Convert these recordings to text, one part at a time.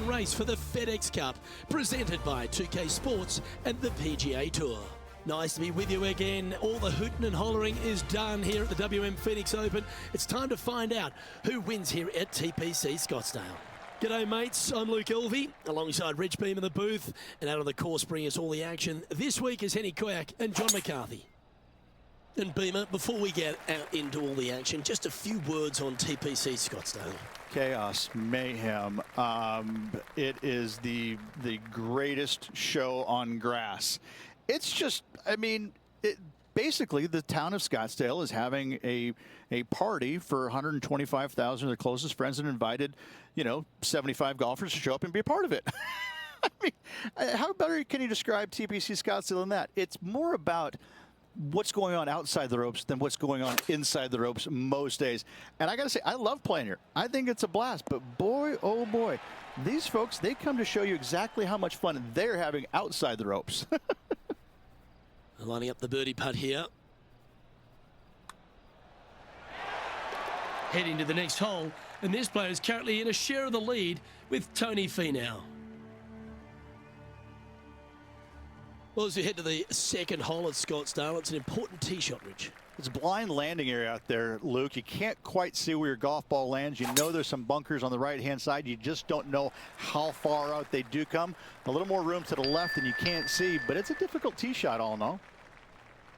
Race for the FedEx Cup, presented by 2K Sports and the PGA Tour. Nice to be with you again. All the hooting and hollering is done here at the WM Phoenix Open. It's time to find out who wins here at TPC Scottsdale. G'day mates, I'm Luke Elvey, alongside Rich Beam in the booth, and out on the course bringing us all the action this week is Henny Koyak and John McCarthy. And Beamer, before we get out into all the action, just a few words on TPC Scottsdale. Chaos, mayhem. It is the greatest show on grass. It's just, I mean, basically the town of Scottsdale is having a party for 125,000 of their closest friends and invited, 75 golfers to show up and be a part of it. I mean, how better can you describe TPC Scottsdale than that? It's more about what's going on outside the ropes than what's going on inside the ropes most days. And I gotta say, I love playing here. I think it's a blast, but boy, oh boy, these folks, they come to show you exactly how much fun they're having outside the ropes. Lining up the birdie putt here. Heading to the next hole, and this player is currently in a share of the lead with Tony Finau. Well, as we head to the second hole at Scottsdale, it's an important tee shot, Rich. It's a blind landing area out there, Luke. You can't quite see where your golf ball lands. You know there's some bunkers on the right-hand side. You just don't know how far out they do come. A little more room to the left than you can't see, but it's a difficult tee shot all in all.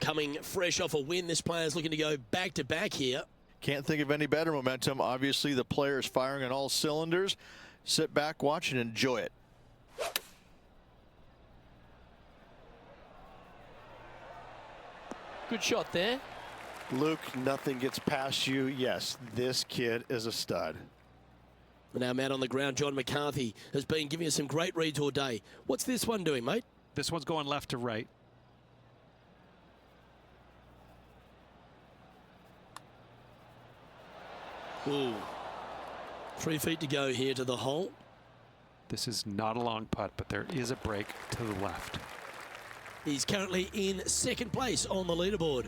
Coming fresh off a win, this player's looking to go back-to-back here. Can't think of any better momentum. Obviously, the player is firing on all cylinders. Sit back, watch, and enjoy it. Good shot there. Luke, nothing gets past you. Yes, this kid is a stud. Now, man on the ground, John McCarthy has been giving us some great reads all day. What's this one doing, mate? This one's going left to right. Ooh. 3 feet to go here to the hole. This is not a long putt, but there is a break to the left. He's currently in second place on the leaderboard.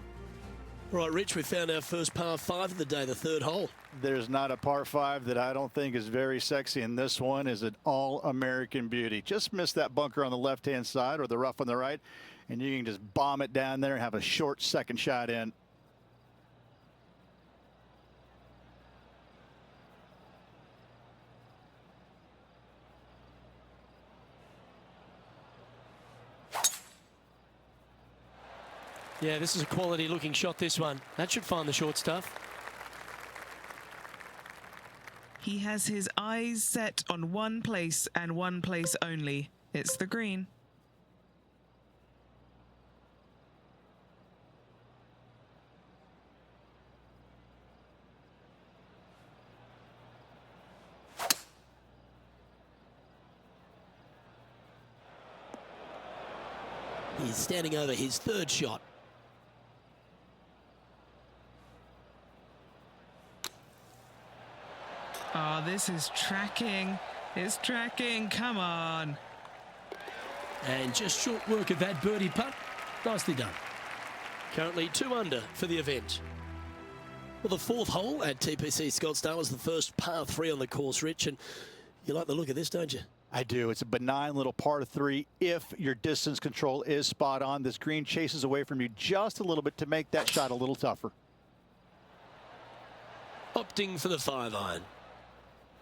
All right, Rich, we found our first par 5 of the day, the third hole. There's not a par 5 that I don't think is very sexy, and this one is an all-American beauty. Just miss that bunker on the left-hand side or the rough on the right, and you can just bomb it down there and have a short second shot in. Yeah, this is a quality looking shot, this one. That should find the short stuff. He has his eyes set on one place and one place only. It's the green. He's standing over his third shot. Oh, this is tracking. It's tracking. Come on. And just short work of that birdie putt. Nicely done. Currently 2 under for the event. Well, the fourth hole at TPC Scottsdale is the first par 3 on the course, Rich. And you like the look of this, don't you? I do. It's a benign little par 3 if your distance control is spot on. This green chases away from you just a little bit to make that shot a little tougher. Opting for the 5-iron.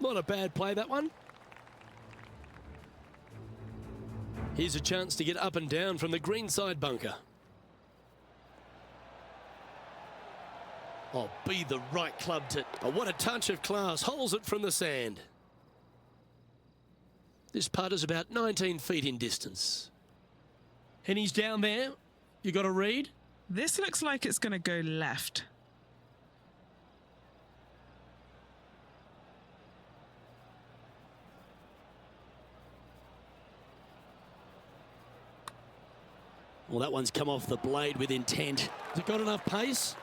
Not a bad play, that one. Here's a chance to get up and down from the greenside bunker. Oh, be the right club to... Oh, what a touch of class. Holds it from the sand. This putt is about 19 feet in distance. And he's down there. You got a read? This looks like it's going to go left. Well, that one's come off the blade with intent. Has it got enough pace?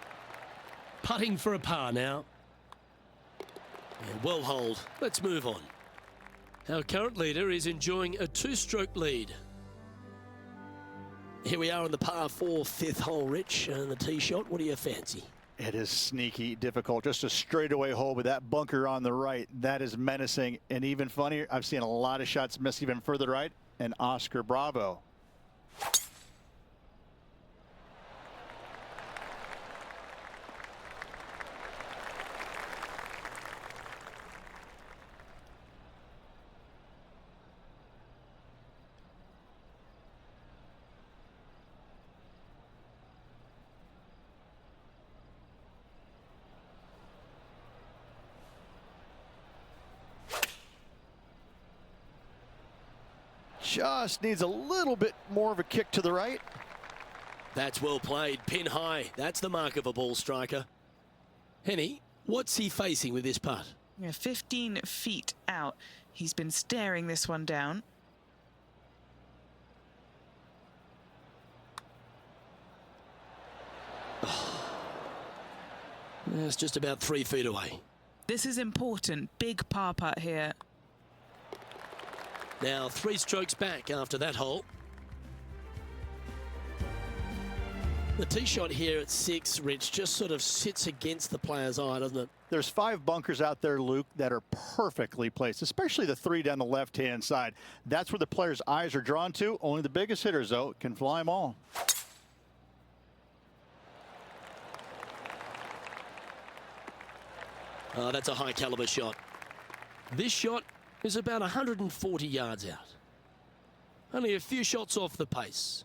Putting for a par now. Yeah, well holed. Let's move on. Our current leader is enjoying a 2-stroke lead. Here we are on the par 4 fifth hole, Rich, and the tee shot. What do you fancy? It is sneaky difficult. Just a straightaway hole with that bunker on the right. That is menacing. And even funnier, I've seen a lot of shots miss even further right. And Oscar Bravo. Just needs a little bit more of a kick to the right. That's well played. Pin high. That's the mark of a ball striker. Henny, what's he facing with this putt? Yeah, 15 feet out. He's been staring this one down. It's just about 3 feet away. This is important. Big par putt here. Now 3 strokes back after that hole. The tee shot here at 6, Rich, just sort of sits against the player's eye, doesn't it? There's 5 bunkers out there, Luke, that are perfectly placed, especially the 3 down the left-hand side. That's where the player's eyes are drawn to. Only the biggest hitters, though, can fly them all. Oh, that's a high caliber shot. This shot is about 140 yards out. Only a few shots off the pace.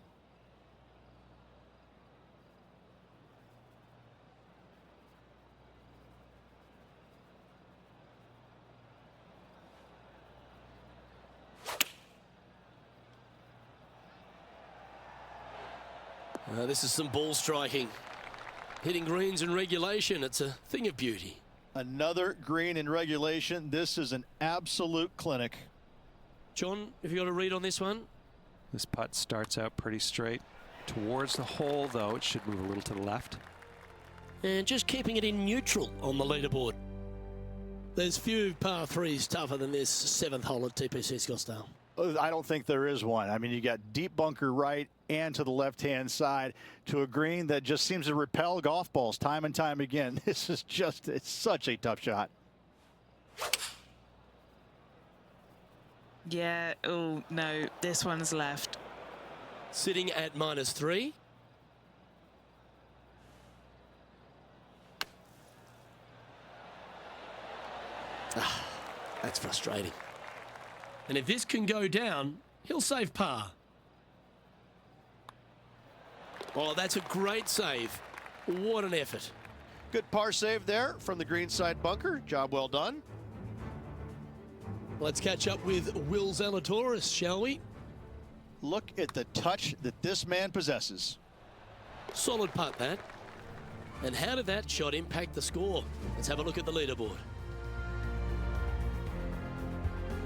This is some ball striking. Hitting greens in regulation, it's a thing of beauty. Another green in regulation. This is an absolute clinic. John, have you got a read on this one? This putt starts out pretty straight. Towards the hole, though, it should move a little to the left. And just keeping it in neutral on the leaderboard. There's few par 3s tougher than this 7th hole at TPC Scottsdale. I don't think there is one. I mean, you got deep bunker right and to the left-hand side to a green that just seems to repel golf balls time and time again. This is just, it's such a tough shot. Yeah, oh no, this one's left. Sitting at -3. That's frustrating. And if this can go down, he'll save par. Oh, that's a great save. What an effort. Good par save there from the greenside bunker. Job well done. Let's catch up with Will Zalatoris, shall we? Look at the touch that this man possesses. Solid putt, that. And how did that shot impact the score? Let's have a look at the leaderboard.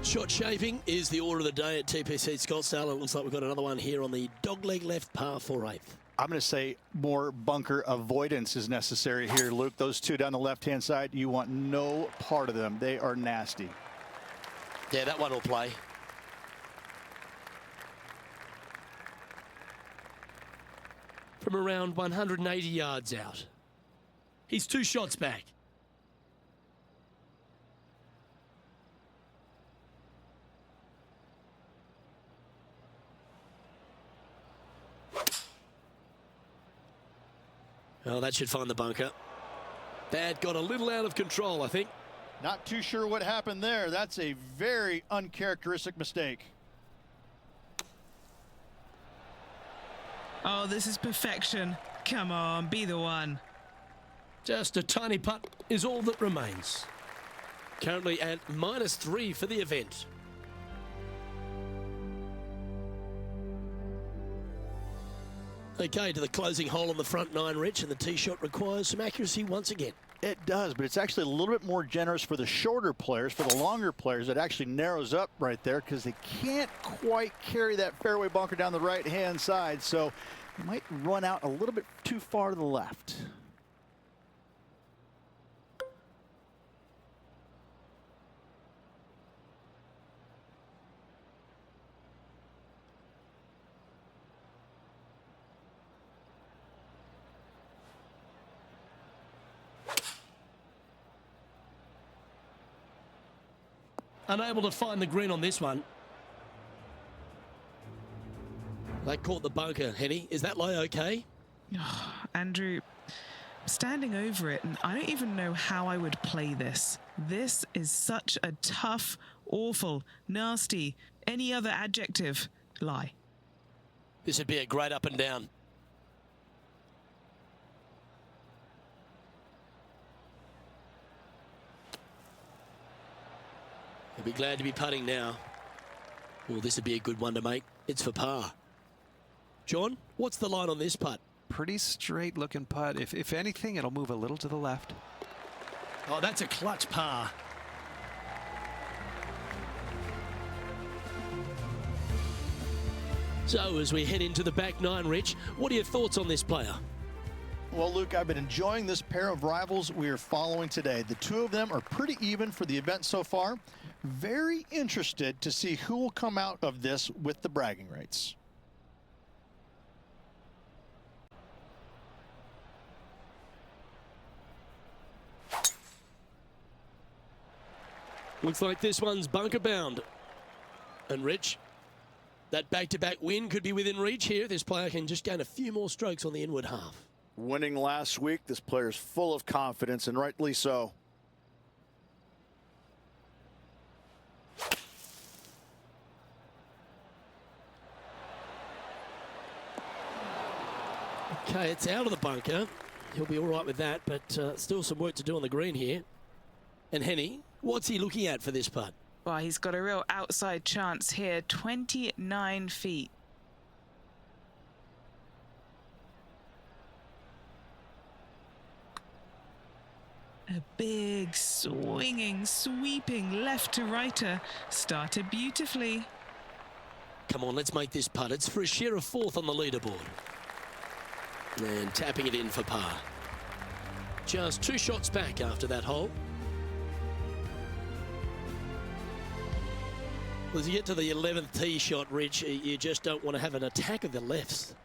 Shot shaping is the order of the day at TPC Scottsdale. And it looks like we've got another one here on the dogleg left par 4/8. I'm going to say more bunker avoidance is necessary here, Luke. Those 2 down the left-hand side, you want no part of them. They are nasty. Yeah, that one will play. From around 180 yards out. He's 2 shots back. Oh, that should find the bunker. That got a little out of control, I think. Not too sure what happened there. That's a very uncharacteristic mistake. Oh, this is perfection. Come on, be the one. Just a tiny putt is all that remains. Currently at -3 for the event. Okay, to the closing hole on the front 9, Rich, and the tee shot requires some accuracy once again. It does, but it's actually a little bit more generous for the shorter players. For the longer players, it actually narrows up right there because they can't quite carry that fairway bunker down the right-hand side, so you might run out a little bit too far to the left. Unable to find the green on this one. They caught the bunker, Henny. Is that lie okay? Oh, Andrew, standing over it, and I don't even know how I would play this. This is such a tough, awful, nasty, any other adjective lie. This would be a great up and down. He'll be glad to be putting now. Well, this would be a good one to make. It's for par. John, what's the line on this putt? Pretty straight looking putt. If anything, it'll move a little to the left. Oh, that's a clutch par. So as we head into the back nine, Rich, what are your thoughts on this player? Well, Luke, I've been enjoying this pair of rivals we are following today. The two of them are pretty even for the event so far. Very interested to see who will come out of this with the bragging rights. Looks like this one's bunker bound. And Rich, that back-to-back win could be within reach here if this player can just gain a few more strokes on the inward half. Winning last week, this player's full of confidence, and rightly so. Okay, it's out of the bunker. He'll be all right with that, but still some work to do on the green here. And Henny, what's he looking at for this putt? Well, he's got a real outside chance here, 29 feet. A big, swinging, sweeping left to righter. Started beautifully. Come on, let's make this putt. It's for a share of fourth on the leaderboard. And tapping it in for par. Just 2 shots back after that hole. Well, as you get to the 11th tee shot, Rich, you just don't want to have an attack of the lefts.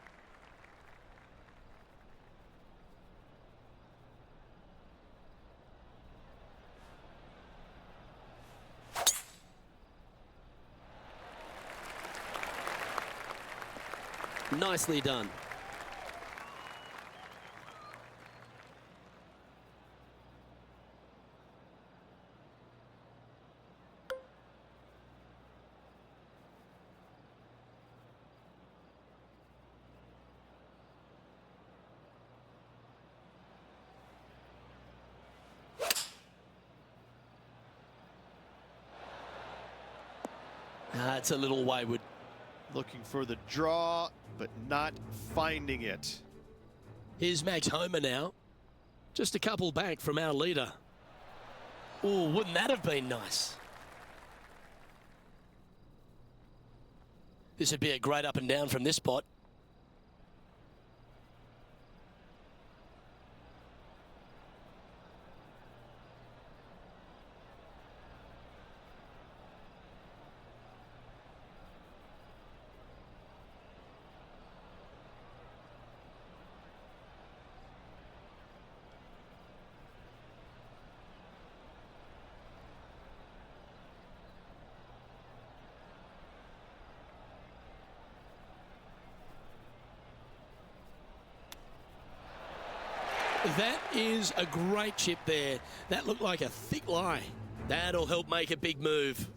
Nicely done. It's a little wayward. Looking for the draw, but not finding it. Here's Max Homer now. Just a couple back from our leader. Oh, wouldn't that have been nice? This would be a great up and down from this spot. That is a great chip there. That looked like a thick lie. That'll help make a big move.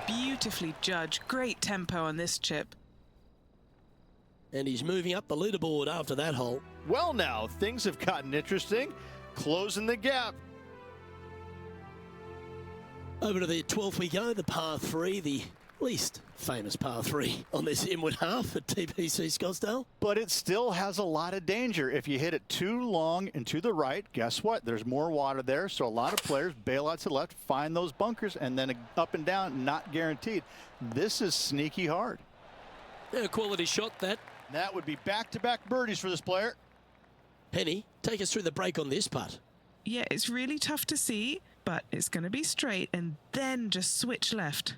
Beautifully judged. Great tempo on this chip. And he's moving up the leaderboard after that hole. Well, now, things have gotten interesting. Closing the gap. Over to the 12th we go, the par 3, the least famous par 3 on this inward half at TPC Scottsdale. But it still has a lot of danger. If you hit it too long and to the right, guess what? There's more water there, so a lot of players bail out to the left, find those bunkers, and then up and down, not guaranteed. This is sneaky hard. Yeah, quality shot that. That would be back-to-back birdies for this player. Penny, take us through the break on this putt. Yeah, it's really tough to see, but it's going to be straight and then just switch left.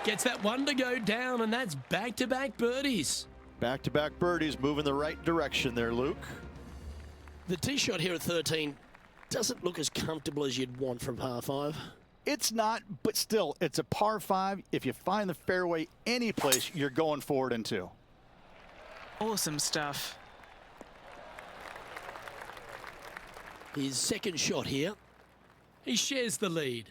Gets that one to go down, and that's back-to-back birdies. Back-to-back birdies moving the right direction there, Luke. The tee shot here at 13 doesn't look as comfortable as you'd want from par 5. It's not, but still, it's a par 5. If you find the fairway any place, you're going forward into. Awesome stuff. His second shot here. He shares the lead.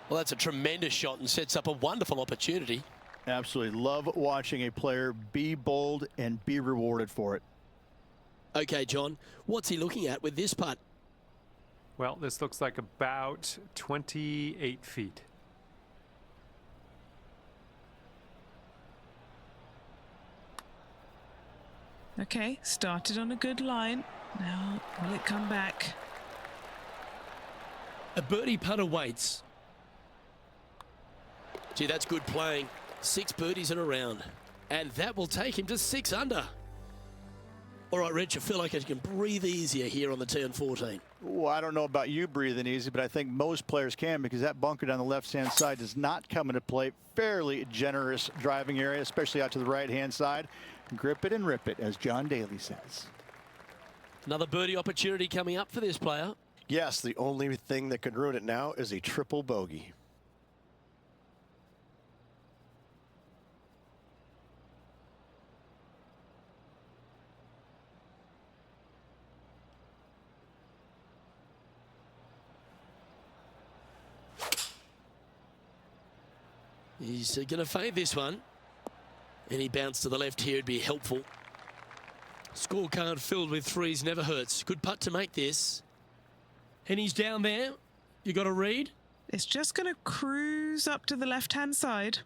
Well, that's a tremendous shot and sets up a wonderful opportunity. Absolutely love watching a player be bold and be rewarded for it. Okay, John, what's he looking at with this putt? Well, this looks like about 28 feet. Okay, started on a good line. Now, will it come back? A birdie putt awaits. Gee, that's good playing. 6 birdies in a round. And that will take him to 6 under. All right, Rich, I feel like I can breathe easier here on the tee on 14. Well, I don't know about you breathing easy, but I think most players can, because that bunker down the left-hand side does not come into play. Fairly generous driving area, especially out to the right-hand side. Grip it and rip it, as John Daly says. Another birdie opportunity coming up for this player. Yes, the only thing that could ruin it now is a triple bogey. He's going to fade this one. Any bounce to the left here would be helpful. Scorecard filled with 3s never hurts. Good putt to make this. And he's down there. You got a read? It's just going to cruise up to the left-hand side.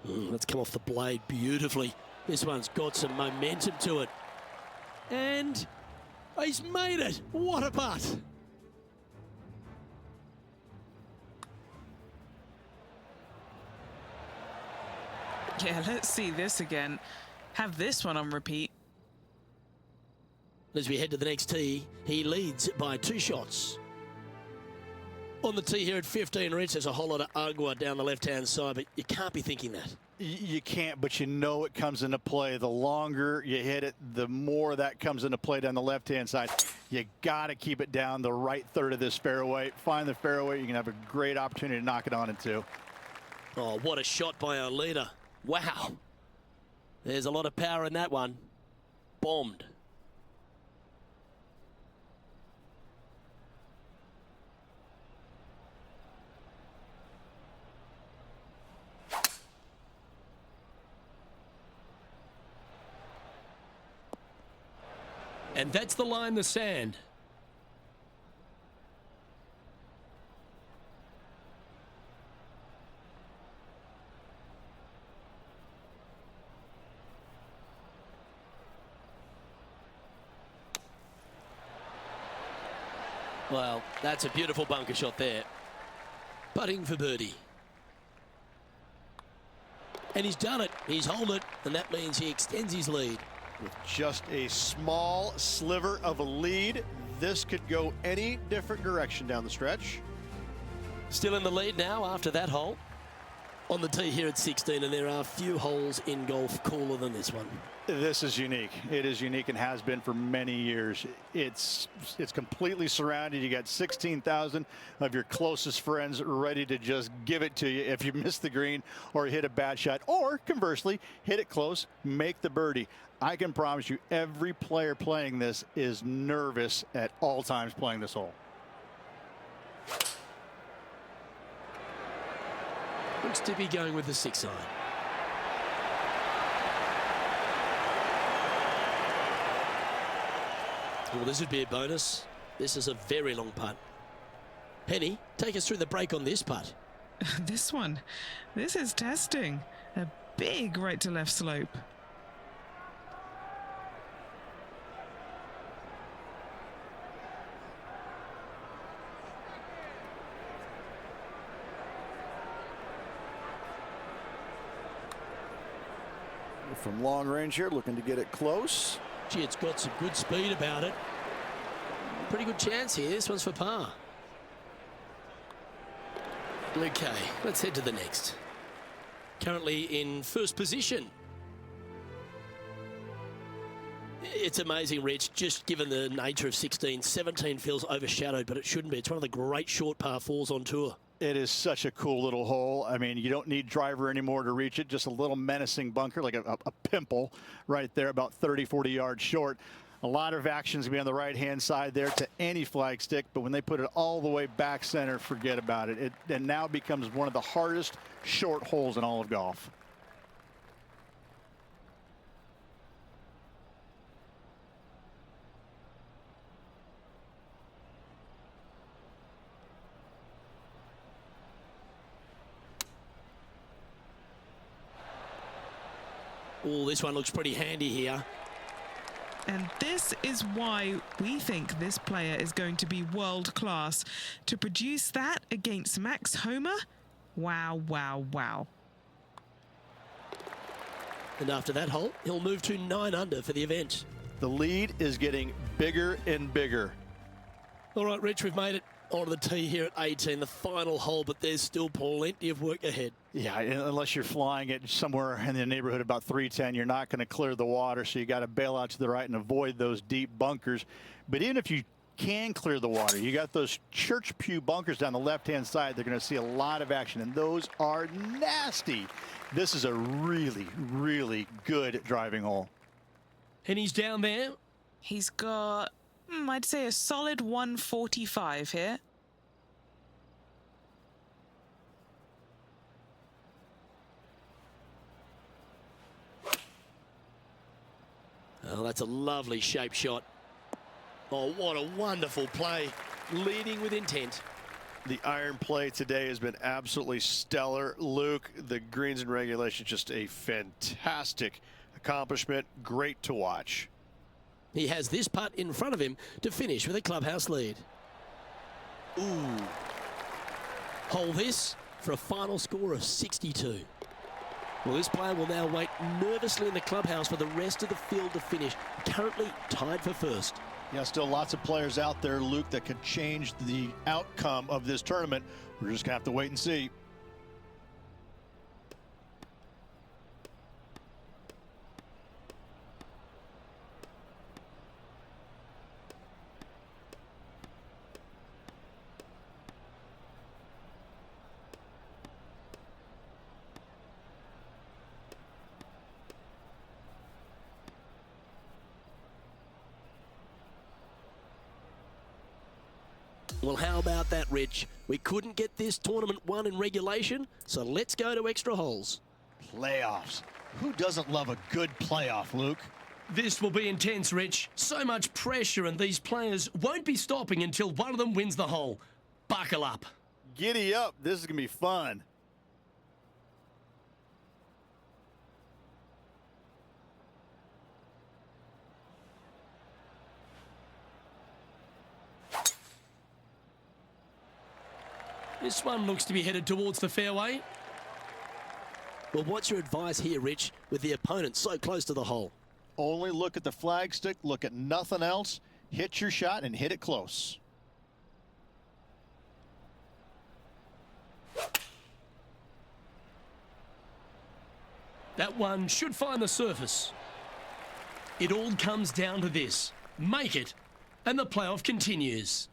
Let's come off the blade beautifully. This one's got some momentum to it. And he's made it. What a putt. Yeah, let's see this again. Have this one on repeat. As we head to the next tee, he leads by 2 shots. On the tee here at 15, Rich, there's a whole lot of agua down the left-hand side, but you can't be thinking that. You can't, but you know it comes into play. The longer you hit it, the more that comes into play down the left-hand side. You got to keep it down the right third of this fairway. Find the fairway. You can have a great opportunity to knock it on into. Oh, what a shot by our leader. Wow. There's a lot of power in that one. Bombed. And that's the line in the sand. Well, that's a beautiful bunker shot there. Putting for birdie. And he's done it. He's holed it, and that means he extends his lead. With just a small sliver of a lead, this could go any different direction down the stretch. Still in the lead now after that hole. On the tee here at 16, and there are few holes in golf cooler than this one. This is unique. It is unique and has been for many years. It's completely surrounded. You got 16,000 of your closest friends ready to just give it to you if you miss the green or hit a bad shot, or conversely, hit it close, make the birdie. I can promise you every player playing this is nervous at all times playing this hole. Looks to be going with the 6 iron. Well, this would be a bonus. This is a very long putt. Henny, take us through the break on this putt. This is testing. A big right to left slope. From long range here, looking to get it close. Gee, it's got some good speed about it. Pretty good chance here. This one's for par. Okay, let's head to the next. Currently in first position. It's amazing, Rich, just given the nature of 16. 17 feels overshadowed, but it shouldn't be. It's one of the great short par fours on tour. It is such a cool little hole. I mean, you don't need driver anymore to reach it. Just a little menacing bunker, like a pimple right there, about 30, 40 yards short. A lot of actions going to be on the right-hand side there to any flag stick, but when they put it all the way back center, forget about it. It now becomes one of the hardest short holes in all of golf. Oh, this one looks pretty handy here. And this is why we think this player is going to be world class. To produce that against Max Homa, wow, wow, wow. And after that hole, he'll move to 9 under for the event. The lead is getting bigger and bigger. All right, Rich, we've made it onto the tee here at 18, the final hole, but there's still plenty of work ahead. Yeah, unless you're flying it somewhere in the neighborhood about 310, you're not going to clear the water, so you got to bail out to the right and avoid those deep bunkers. But even if you can clear the water, you got those church pew bunkers down the left-hand side. They're going to see a lot of action, and those are nasty. This is a really, really good driving hole. And he's down there. He's got, I'd say, a solid 145 here. Oh, that's a lovely shape shot. Oh, what a wonderful play. Leading with intent. The iron play today has been absolutely stellar. Luke, the greens and regulation, just a fantastic accomplishment. Great to watch. He has this putt in front of him to finish with a clubhouse lead. Ooh. Hole this for a final score of 62. Well, this player will now wait nervously in the clubhouse for the rest of the field to finish. Currently tied for first. Yeah, still lots of players out there, Luke, that could change the outcome of this tournament. We're just going to have to wait and see. Well, how about that, Rich? We couldn't get this tournament won in regulation, so let's go to extra holes. Playoffs. Who doesn't love a good playoff, Luke? This will be intense, Rich. So much pressure, and these players won't be stopping until one of them wins the hole. Buckle up. Giddy up. This is going to be fun. This one looks to be headed towards the fairway. Well, what's your advice here, Rich, with the opponent so close to the hole? Only look at the flag stick, look at nothing else. Hit your shot and hit it close. That one should find the surface. It all comes down to this. Make it, and the playoff continues.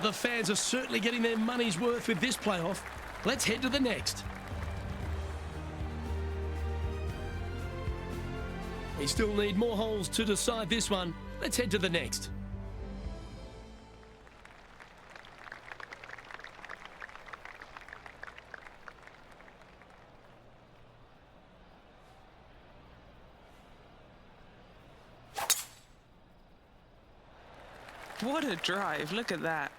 The fans are certainly getting their money's worth with this playoff. Let's head to the next. We still need more holes to decide this one. Let's head to the next. What a drive. Look at that.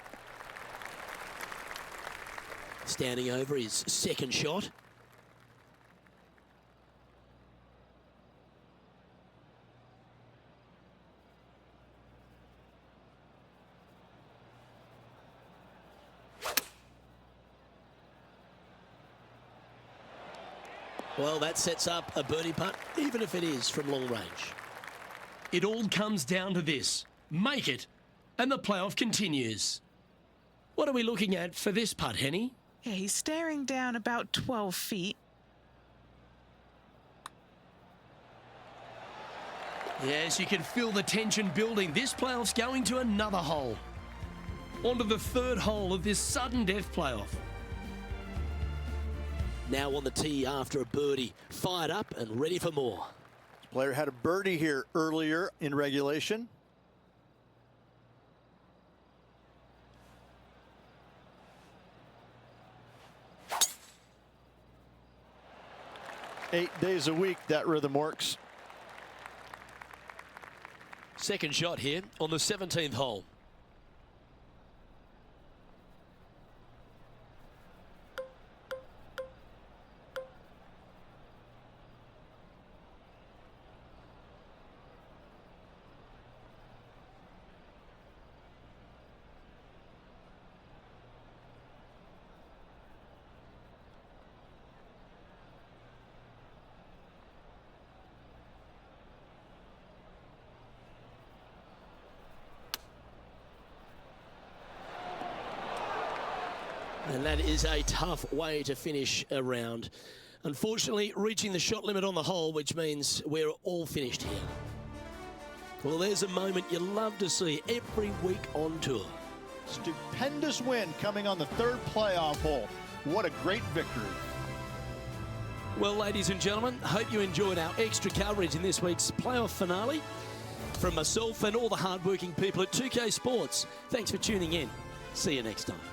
Standing over his second shot. Well, that sets up a birdie putt, even if it is from long range. It all comes down to this. Make it, and the playoff continues. What are we looking at for this putt, Henny? Yeah, he's staring down about 12 feet. Yes, you can feel the tension building. This playoff's going to another hole. Onto the third hole of this sudden death playoff. Now on the tee after a birdie, fired up and ready for more. This player had a birdie here earlier in regulation. Eight days a week, that rhythm works. Second shot here on the 17th hole. And that is a tough way to finish a round. Unfortunately, reaching the shot limit on the hole, which means we're all finished here. Well, there's a moment you love to see every week on tour. Stupendous win coming on the third playoff hole. What a great victory. Well, ladies and gentlemen, hope you enjoyed our extra coverage in this week's playoff finale. From myself and all the hardworking people at 2K Sports, thanks for tuning in. See you next time.